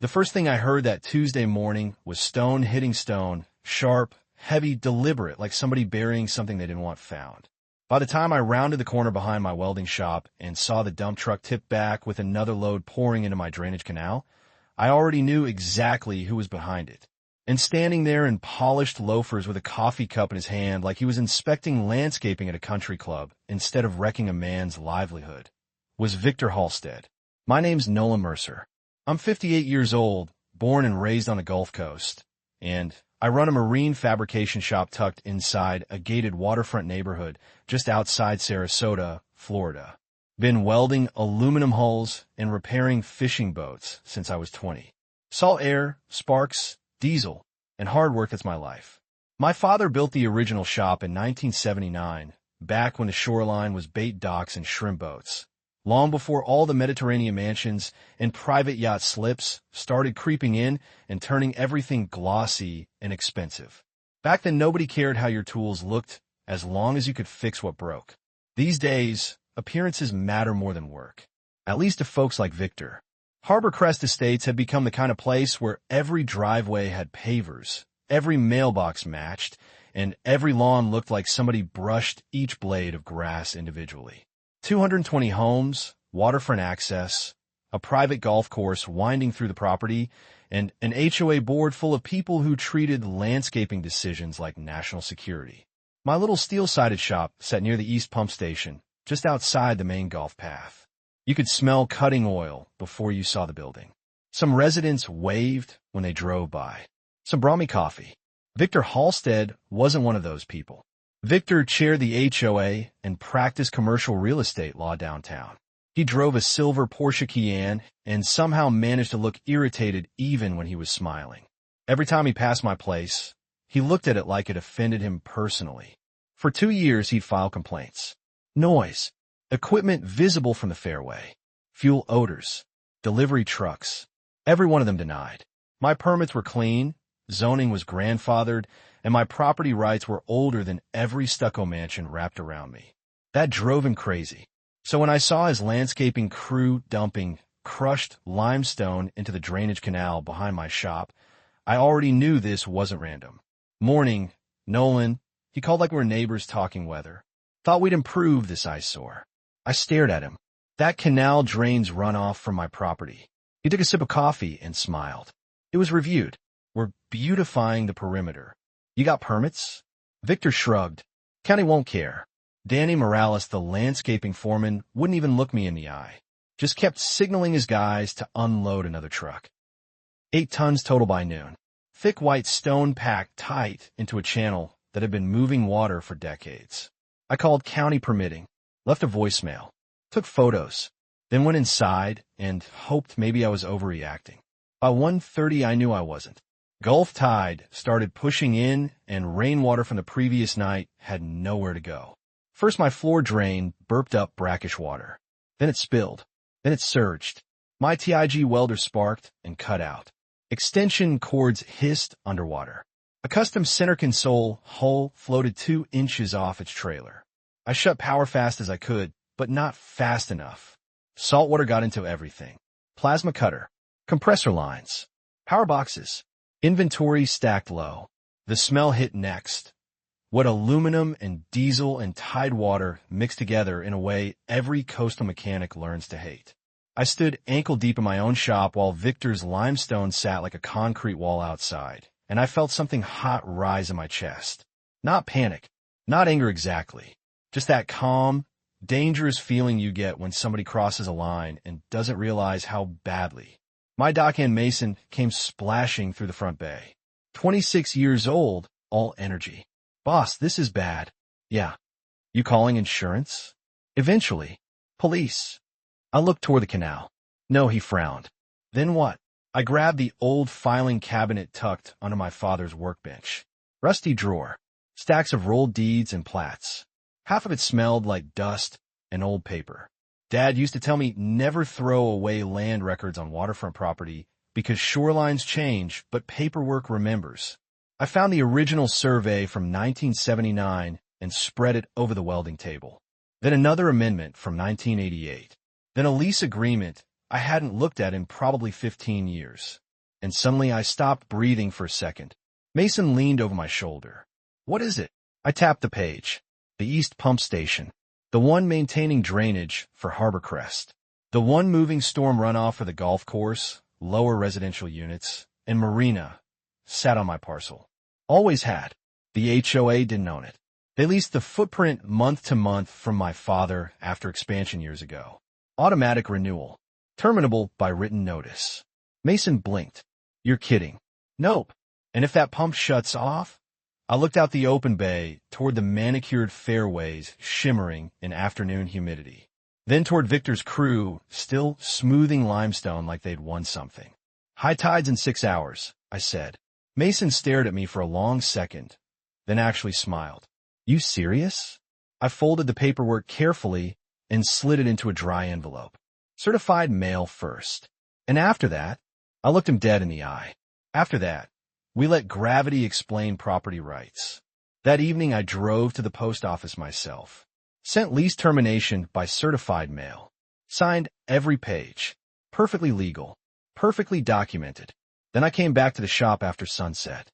The first thing I heard that Tuesday morning was stone hitting stone, sharp, heavy, deliberate, like somebody burying something they didn't want found. By the time I rounded the corner behind my welding shop and saw the dump truck tip back with another load pouring into my drainage canal, I already knew exactly who was behind it. And standing there in polished loafers with a coffee cup in his hand like he was inspecting landscaping at a country club instead of wrecking a man's livelihood, was Victor Halstead. My name's Nolan Mercer. I'm 58 years old, born and raised on the Gulf Coast, and I run a marine fabrication shop tucked inside a gated waterfront neighborhood just outside Sarasota, Florida. Been welding aluminum hulls and repairing fishing boats since I was 20. Salt air, sparks, diesel, and hard work, that's my life. My father built the original shop in 1979, back when the shoreline was bait docks and shrimp boats, long before all the Mediterranean mansions and private yacht slips started creeping in and turning everything glossy and expensive. Back then, nobody cared how your tools looked as long as you could fix what broke. These days, appearances matter more than work, at least to folks like Victor. Harbor Crest Estates had become the kind of place where every driveway had pavers, every mailbox matched, and every lawn looked like somebody brushed each blade of grass individually. 220 homes, waterfront access, a private golf course winding through the property, and an HOA board full of people who treated landscaping decisions like national security. My little steel-sided shop sat near the East Pump Station, just outside the main golf path. You could smell cutting oil before you saw the building. Some residents waved when they drove by. Some brought me coffee. Victor Halstead wasn't one of those people. Victor chaired the HOA and practiced commercial real estate law downtown. He drove a silver Porsche Cayenne and somehow managed to look irritated even when he was smiling. Every time he passed my place, he looked at it like it offended him personally. For 2 years, he'd file complaints. Noise, equipment visible from the fairway, fuel odors, delivery trucks. Every one of them denied. My permits were clean, zoning was grandfathered, and my property rights were older than every stucco mansion wrapped around me. That drove him crazy. So when I saw his landscaping crew dumping crushed limestone into the drainage canal behind my shop, I already knew this wasn't random. Morning, Nolan, he called like we were neighbors talking weather. Thought we'd improve this eyesore. I stared at him. That canal drains runoff from my property. He took a sip of coffee and smiled. It was reviewed. We're beautifying the perimeter. You got permits? Victor shrugged. County won't care. Danny Morales, the landscaping foreman, wouldn't even look me in the eye. Just kept signaling his guys to unload another truck. 8 tons total by noon. Thick white stone packed tight into a channel that had been moving water for decades. I called county permitting, left a voicemail, took photos, then went inside and hoped maybe I was overreacting. By 1:30, I knew I wasn't. Gulf tide started pushing in, and rainwater from the previous night had nowhere to go. First, my floor drain burped up brackish water. Then it spilled. Then it surged. My TIG welder sparked and cut out. Extension cords hissed underwater. A custom center console hull floated 2 inches off its trailer. I shut power fast as I could, but not fast enough. Saltwater got into everything. Plasma cutter, compressor lines, power boxes, inventory stacked low. The smell hit next. What aluminum and diesel and tide water mixed together in a way every coastal mechanic learns to hate. I stood ankle deep in my own shop while Victor's limestone sat like a concrete wall outside, and I felt something hot rise in my chest. Not panic, not anger exactly, just that calm, dangerous feeling you get when somebody crosses a line and doesn't realize how badly. My dockhand mason came splashing through the front bay. 26 years old, all energy. Boss, this is bad. Yeah. You calling insurance? Eventually. Police. I looked toward the canal. No, he frowned. Then what? I grabbed the old filing cabinet tucked under my father's workbench. Rusty drawer. Stacks of rolled deeds and plats. Half of it smelled like dust and old paper. Dad used to tell me never throw away land records on waterfront property because shorelines change, but paperwork remembers. I found the original survey from 1979 and spread it over the welding table. Then another amendment from 1988. Then a lease agreement I hadn't looked at in probably 15 years. and suddenly I stopped breathing for a second. Mason leaned over my shoulder. "What is it?" I tapped the page. "The East Pump Station. The one maintaining drainage for Harbor Crest. The one moving storm runoff for the golf course, lower residential units, and marina. Sat on my parcel. Always had. The HOA didn't own it. They leased the footprint month to month from my father after expansion years ago. Automatic renewal. Terminable by written notice." Mason blinked. "You're kidding." "Nope. And if that pump shuts off?" I looked out the open bay toward the manicured fairways shimmering in afternoon humidity. Then toward Victor's crew, still smoothing limestone like they'd won something. "High tides in 6 hours," I said. Mason stared at me for a long second, then actually smiled. "You serious?" I folded the paperwork carefully and slid it into a dry envelope. "Certified mail first. And after that," I looked him dead in the eye. "After that, we let gravity explain property rights." That evening I drove to the post office myself. Sent lease termination by certified mail. Signed every page. Perfectly legal. Perfectly documented. Then I came back to the shop after sunset.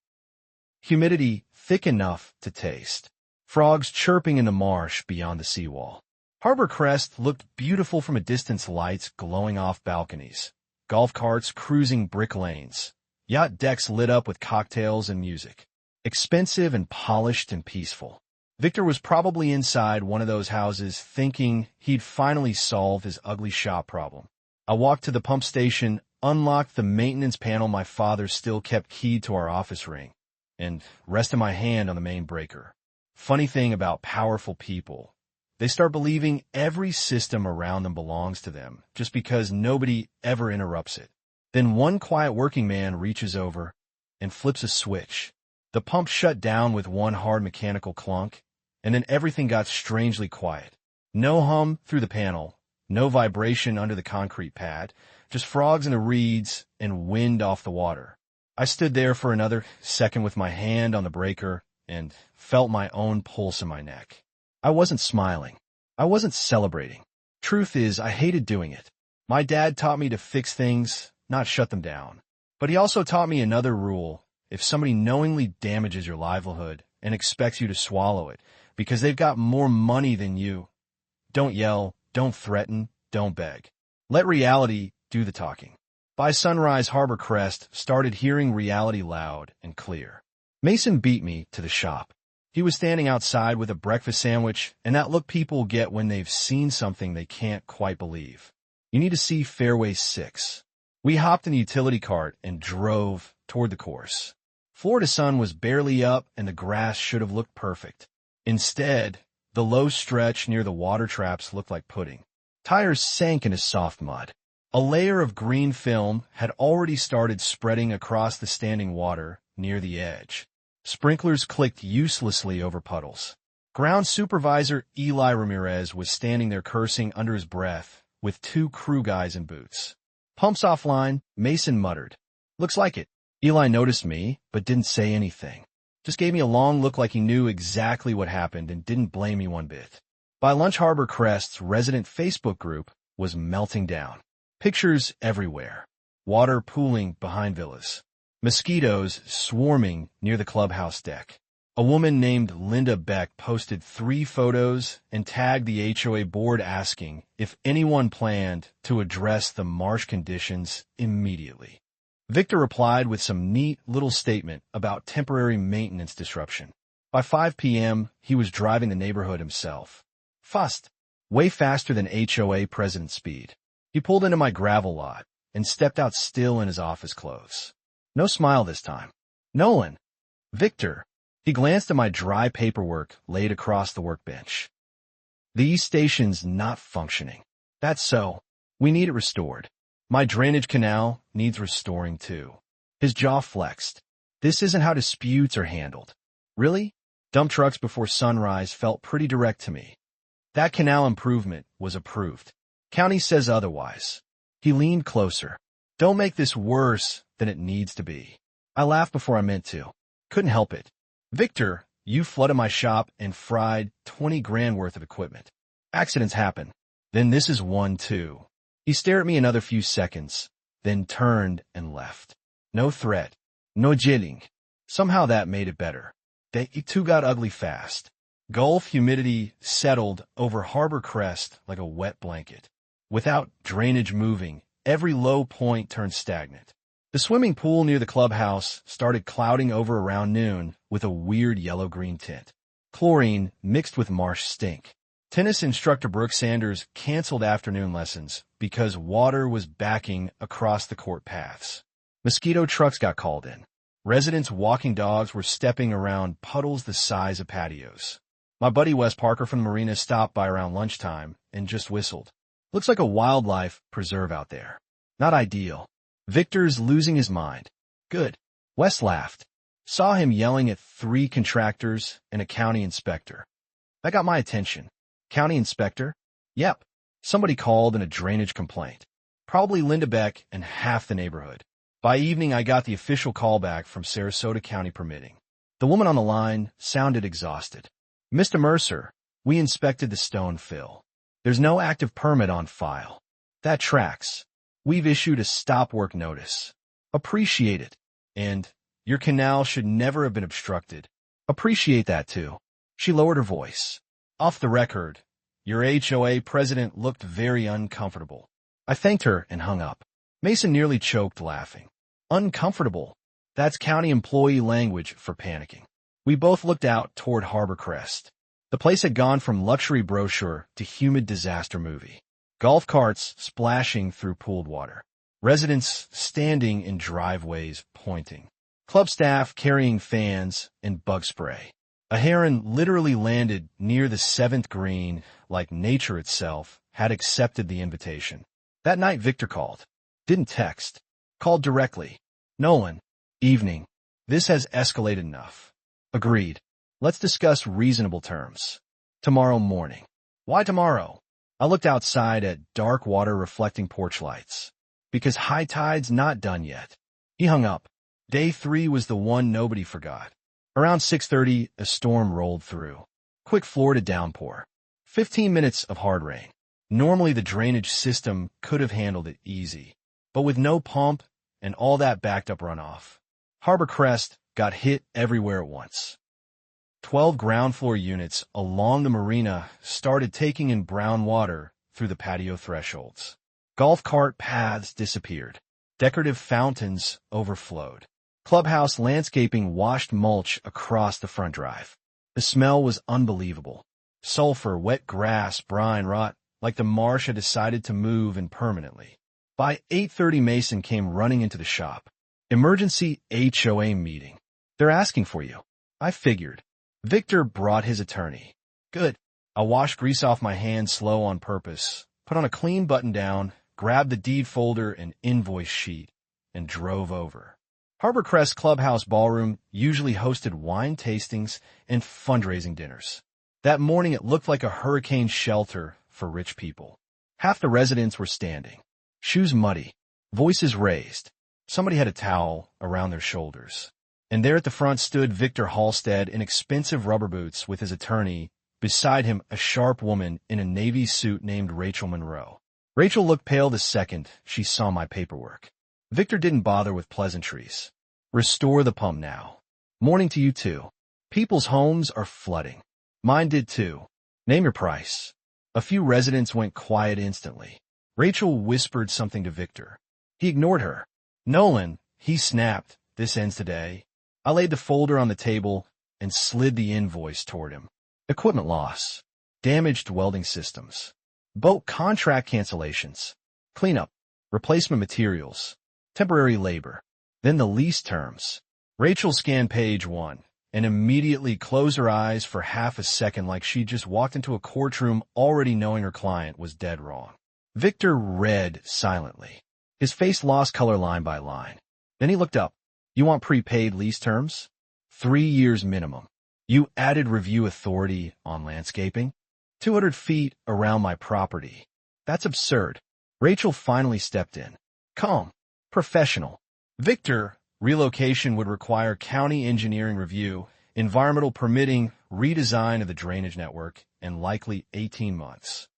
Humidity thick enough to taste. Frogs chirping in the marsh beyond the seawall. Harbor Crest looked beautiful from a distance, lights glowing off balconies. Golf carts cruising brick lanes. Yacht decks lit up with cocktails and music. Expensive and polished and peaceful. Victor was probably inside one of those houses thinking he'd finally solved his ugly shop problem. I walked to the pump station, unlocked the maintenance panel my father still kept keyed to our office ring, and rested my hand on the main breaker. Funny thing about powerful people. They start believing every system around them belongs to them just because nobody ever interrupts it. Then one quiet working man reaches over and flips a switch. The pump shut down with one hard mechanical clunk, and then everything got strangely quiet. No hum through the panel, no vibration under the concrete pad, just frogs in the reeds and wind off the water. I stood there for another second with my hand on the breaker and felt my own pulse in my neck. I wasn't smiling. I wasn't celebrating. Truth is, I hated doing it. My dad taught me to fix things, not shut them down. But he also taught me another rule. If somebody knowingly damages your livelihood and expects you to swallow it because they've got more money than you, don't yell, don't threaten, don't beg. Let reality do the talking. By sunrise, Harbor Crest started hearing reality loud and clear. Mason beat me to the shop. He was standing outside with a breakfast sandwich and that look people get when they've seen something they can't quite believe. "You need to see Fairway 6. We hopped in a utility cart and drove toward the course. Florida sun was barely up and the grass should have looked perfect. Instead, the low stretch near the water traps looked like pudding. Tires sank into soft mud. A layer of green film had already started spreading across the standing water near the edge. Sprinklers clicked uselessly over puddles. Ground supervisor Eli Ramirez was standing there cursing under his breath with 2 crew guys in boots. "Pumps offline," Mason muttered. "Looks like it." Eli noticed me, but didn't say anything. Just gave me a long look like he knew exactly what happened and didn't blame me one bit. By lunch, Harbor Crest's resident Facebook group was melting down. Pictures everywhere. Water pooling behind villas. Mosquitoes swarming near the clubhouse deck. A woman named Linda Beck posted 3 photos and tagged the HOA board asking if anyone planned to address the marsh conditions immediately. Victor replied with some neat little statement about temporary maintenance disruption. By 5 p.m., he was driving the neighborhood himself. Fast. Way faster than HOA president speed. He pulled into my gravel lot and stepped out still in his office clothes. No smile this time. "Nolan." "Victor." He glanced at my dry paperwork laid across the workbench. "The East Station's not functioning." "That's so. We need it restored. My drainage canal needs restoring too." His jaw flexed. "This isn't how disputes are handled." "Really?" Dump trucks before sunrise felt pretty direct to me. "That canal improvement was approved. County says otherwise." He leaned closer. "Don't make this worse than it needs to be." I laughed before I meant to. Couldn't help it. "Victor, you flooded my shop and fried 20 grand worth of equipment. Accidents happen. Then this is one too." He stared at me another few seconds, then turned and left. No threat. No jilling. Somehow that made it better. They too got ugly fast. Gulf humidity settled over Harbor Crest like a wet blanket. Without drainage moving, every low point turned stagnant. The swimming pool near the clubhouse started clouding over around noon with a weird yellow-green tint. Chlorine mixed with marsh stink. Tennis instructor Brooke Sanders canceled afternoon lessons because water was backing across the court paths. Mosquito trucks got called in. Residents walking dogs were stepping around puddles the size of patios. My buddy Wes Parker from the marina stopped by around lunchtime and just whistled. Looks like a wildlife preserve out there. Not ideal. Victor's losing his mind. Good. Wes laughed. Saw him yelling at 3 contractors and a county inspector. That got my attention. County inspector? Yep. Somebody called in a drainage complaint. Probably Linda Beck and half the neighborhood. By evening, I got the official callback from Sarasota County Permitting. The woman on the line sounded exhausted. Mr. Mercer, we inspected the stone fill. There's no active permit on file. That tracks. We've issued a stop work notice. Appreciate it. And your canal should never have been obstructed. Appreciate that too. She lowered her voice. Off the record, your HOA president looked very uncomfortable. I thanked her and hung up. Mason nearly choked laughing. Uncomfortable. That's county employee language for panicking. We both looked out toward Harbor Crest. The place had gone from luxury brochure to humid disaster movie. Golf carts splashing through pooled water. Residents standing in driveways pointing. Club staff carrying fans and bug spray. A heron literally landed near the 7th green like nature itself had accepted the invitation. That night Victor called. Didn't text. Called directly. Nolan. Evening. This has escalated enough. Agreed. Let's discuss reasonable terms. Tomorrow morning. Why tomorrow? I looked outside at dark water reflecting porch lights. Because high tide's not done yet. He hung up. Day 3 was the one nobody forgot. Around 6:30, a storm rolled through. Quick Florida downpour. 15 minutes of hard rain. Normally the drainage system could have handled it easy. But with no pump and all that backed up runoff, Harbor Crest got hit everywhere at once. 12 ground floor units along the marina started taking in brown water through the patio thresholds. Golf cart paths disappeared. Decorative fountains overflowed. Clubhouse landscaping washed mulch across the front drive. The smell was unbelievable. Sulfur, wet grass, brine, rot, like the marsh had decided to move in permanently. By 8:30, Mason came running into the shop. Emergency HOA meeting. They're asking for you. I figured. Victor brought his attorney. Good. I washed grease off my hands slow on purpose, put on a clean button-down, grabbed the deed folder and invoice sheet, and drove over. Harbor Crest Clubhouse Ballroom usually hosted wine tastings and fundraising dinners. That morning it looked like a hurricane shelter for rich people. Half the residents were standing, shoes muddy, voices raised. Somebody had a towel around their shoulders. And there at the front stood Victor Halstead in expensive rubber boots with his attorney, beside him a sharp woman in a navy suit named Rachel Monroe. Rachel looked pale the second she saw my paperwork. Victor didn't bother with pleasantries. Restore the pump now. Morning to you too. People's homes are flooding. Mine did too. Name your price. A few residents went quiet instantly. Rachel whispered something to Victor. He ignored her. Nolan, he snapped, this ends today. I laid the folder on the table and slid the invoice toward him. Equipment loss. Damaged welding systems. Boat contract cancellations. Cleanup. Replacement materials. Temporary labor. Then the lease terms. Rachel scanned page 1 and immediately closed her eyes for half a second like she just walked into a courtroom already knowing her client was dead wrong. Victor read silently. His face lost color line by line. Then he looked up. You want prepaid lease terms? 3 years minimum. You added review authority on landscaping? 200 feet around my property. That's absurd. Rachel finally stepped in. Calm. Professional. Victor, relocation would require county engineering review, environmental permitting, redesign of the drainage network, and likely 18 months.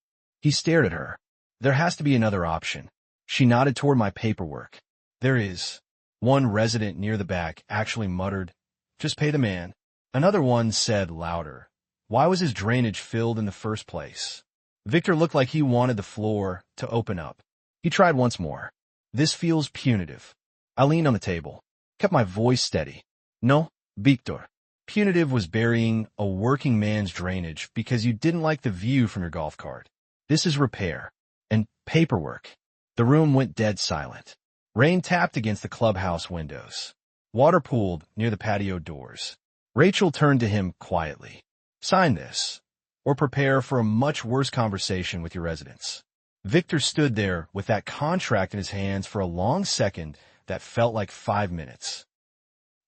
He stared at her. There has to be another option. She nodded toward my paperwork. There is. One resident near the back actually muttered, "Just pay the man." Another one said louder, "Why was his drainage filled in the first place?" Victor looked like he wanted the floor to open up. He tried once more. "This feels punitive." I leaned on the table, kept my voice steady. "No, Victor. Punitive was burying a working man's drainage because you didn't like the view from your golf cart. This is repair and paperwork." The room went dead silent. Rain tapped against the clubhouse windows. Water pooled near the patio doors. Rachel turned to him quietly. "Sign this, or prepare for a much worse conversation with your residents." Victor stood there with that contract in his hands for a long second that felt like 5 minutes.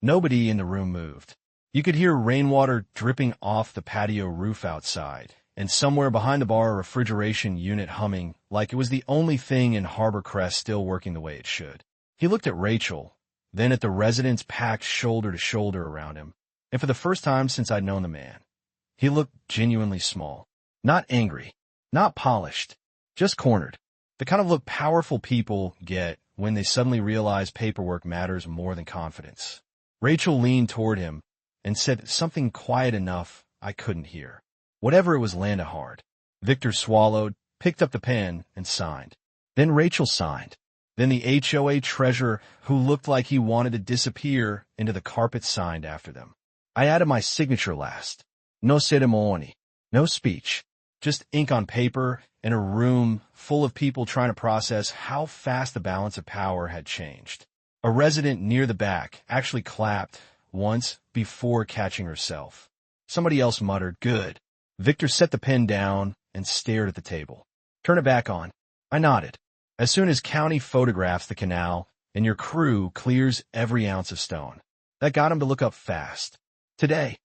Nobody in the room moved. You could hear rainwater dripping off the patio roof outside, and somewhere behind the bar a refrigeration unit humming like it was the only thing in Harbor Crest still working the way it should. He looked at Rachel, then at the residents packed shoulder to shoulder around him, and for the first time since I'd known the man, he looked genuinely small. Not angry, not polished, just cornered. The kind of look powerful people get when they suddenly realize paperwork matters more than confidence. Rachel leaned toward him and said something quiet enough I couldn't hear. Whatever it was landed hard. Victor swallowed, picked up the pen, and signed. Then Rachel signed. Then the HOA treasurer, who looked like he wanted to disappear into the carpet, signed after them. I added my signature last. No ceremony, no speech, just ink on paper in a room full of people trying to process how fast the balance of power had changed. A resident near the back actually clapped once before catching herself. Somebody else muttered, "Good." Victor set the pen down and stared at the table. "Turn it back on." I nodded. "As soon as county photographs the canal and your crew clears every ounce of stone." That got him to look up fast. Today.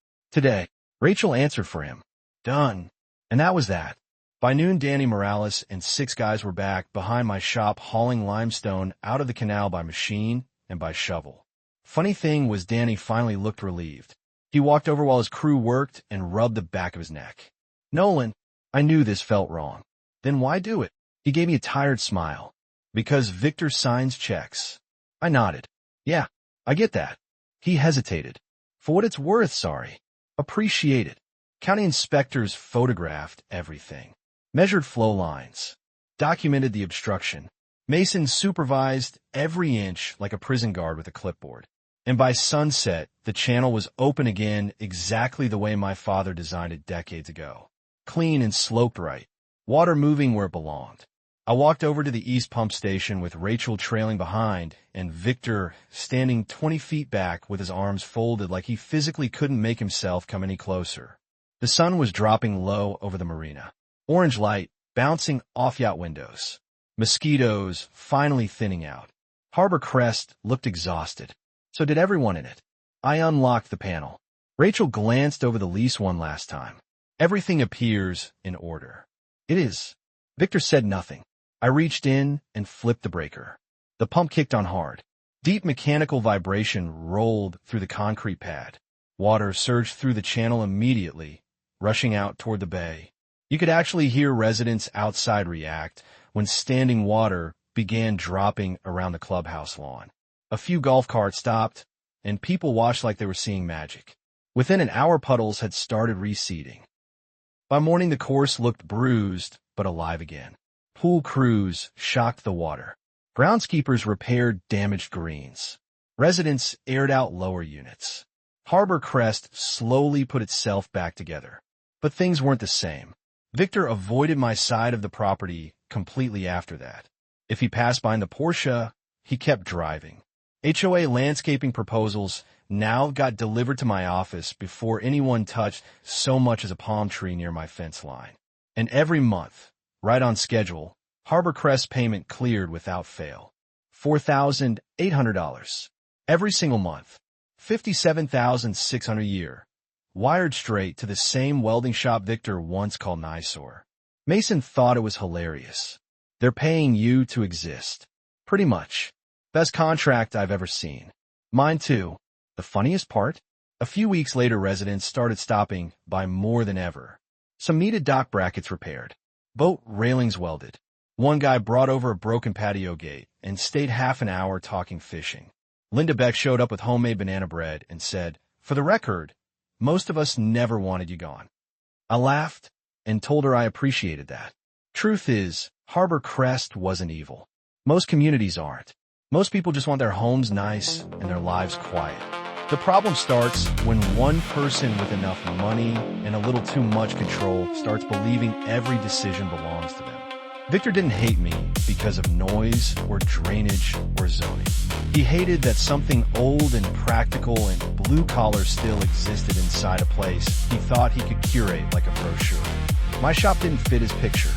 Rachel answered for him. "Done." And that was that. By noon, Danny Morales and 6 guys were back behind my shop hauling limestone out of the canal by machine and by shovel. Funny thing was, Danny finally looked relieved. He walked over while his crew worked and rubbed the back of his neck. "Nolan, I knew this felt wrong." "Then why do it?" He gave me a tired smile. "Because Victor signs checks." I nodded. "Yeah, I get that." He hesitated. "For what it's worth, sorry. Appreciate it." County inspectors photographed everything. Measured flow lines. Documented the obstruction. Mason supervised every inch like a prison guard with a clipboard. And by sunset, the channel was open again exactly the way my father designed it decades ago. Clean and sloped right. Water moving where it belonged. I walked over to the east pump station with Rachel trailing behind and Victor standing 20 feet back with his arms folded like he physically couldn't make himself come any closer. The sun was dropping low over the marina. Orange light bouncing off yacht windows. Mosquitoes finally thinning out. Harbor Crest looked exhausted. So did everyone in it. I unlocked the panel. Rachel glanced over the lease one last time. Everything appears in order. It is. Victor said nothing. I reached in and flipped the breaker. The pump kicked on hard. Deep mechanical vibration rolled through the concrete pad. Water surged through the channel immediately, rushing out toward the bay. You could actually hear residents outside react when standing water began dropping around the clubhouse lawn. A few golf carts stopped, and people watched like they were seeing magic. Within an hour, puddles had started reseeding. By morning, the course looked bruised but alive again. Pool crews shocked the water. Groundskeepers repaired damaged greens. Residents aired out lower units. Harbor Crest slowly put itself back together. But things weren't the same. Victor avoided my side of the property completely after that. If he passed behind the Porsche, he kept driving. HOA landscaping proposals now got delivered to my office before anyone touched so much as a palm tree near my fence line. And every month, right on schedule, Harbor Crest payment cleared without fail. $4,800. Every single month. $57,600 a year. Wired straight to the same welding shop Victor once called an eyesore. Mason thought it was hilarious. They're paying you to exist. Pretty much. Best contract I've ever seen. Mine too. The funniest part? A few weeks later, residents started stopping by more than ever. Some needed dock brackets repaired. Boat railings welded. One guy brought over a broken patio gate and stayed half an hour talking fishing. Linda Beck showed up with homemade banana bread and said, "For the record, most of us never wanted you gone." I laughed and told her I appreciated that. Truth is, Harbor Crest wasn't evil. Most communities aren't. Most people just want their homes nice and their lives quiet. The problem starts when one person with enough money and a little too much control starts believing every decision belongs to them. Victor didn't hate me because of noise or drainage or zoning. He hated that something old and practical and blue-collar still existed inside a place he thought he could curate like a brochure. My shop didn't fit his picture.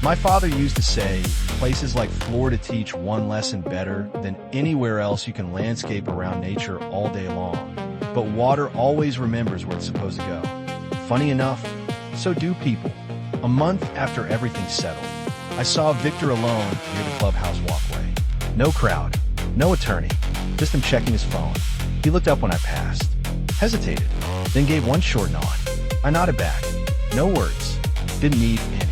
My father used to say, places like Florida teach one lesson better than anywhere else you can landscape around nature all day long. But water always remembers where it's supposed to go. Funny enough, so do people. A month after everything settled, I saw Victor alone near the clubhouse walkway. No crowd, no attorney, just him checking his phone. He looked up when I passed, hesitated, then gave one short nod. I nodded back. No words. Didn't need any.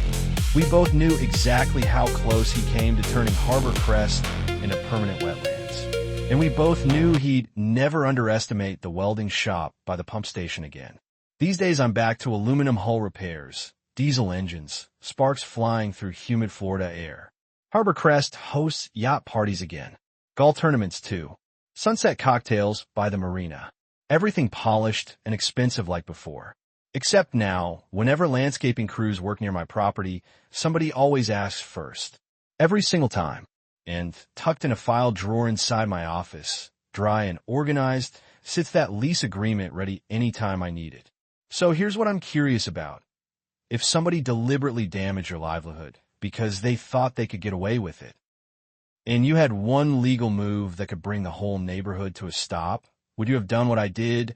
We both knew exactly how close he came to turning Harbor Crest into permanent wetlands. And we both knew he'd never underestimate the welding shop by the pump station again. These days I'm back to aluminum hull repairs, diesel engines, sparks flying through humid Florida air. Harbor Crest hosts yacht parties again. Golf tournaments too. Sunset cocktails by the marina. Everything polished and expensive like before. Except now, whenever landscaping crews work near my property, somebody always asks first. Every single time. And tucked in a file drawer inside my office, dry and organized, sits that lease agreement ready anytime I need it. So here's what I'm curious about. If somebody deliberately damaged your livelihood because they thought they could get away with it, and you had one legal move that could bring the whole neighborhood to a stop, would you have done what I did,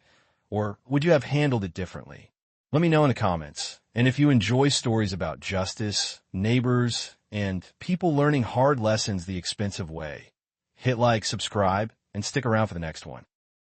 or would you have handled it differently? Let me know in the comments. And if you enjoy stories about justice, neighbors, and people learning hard lessons the expensive way, hit like, subscribe, and stick around for the next one.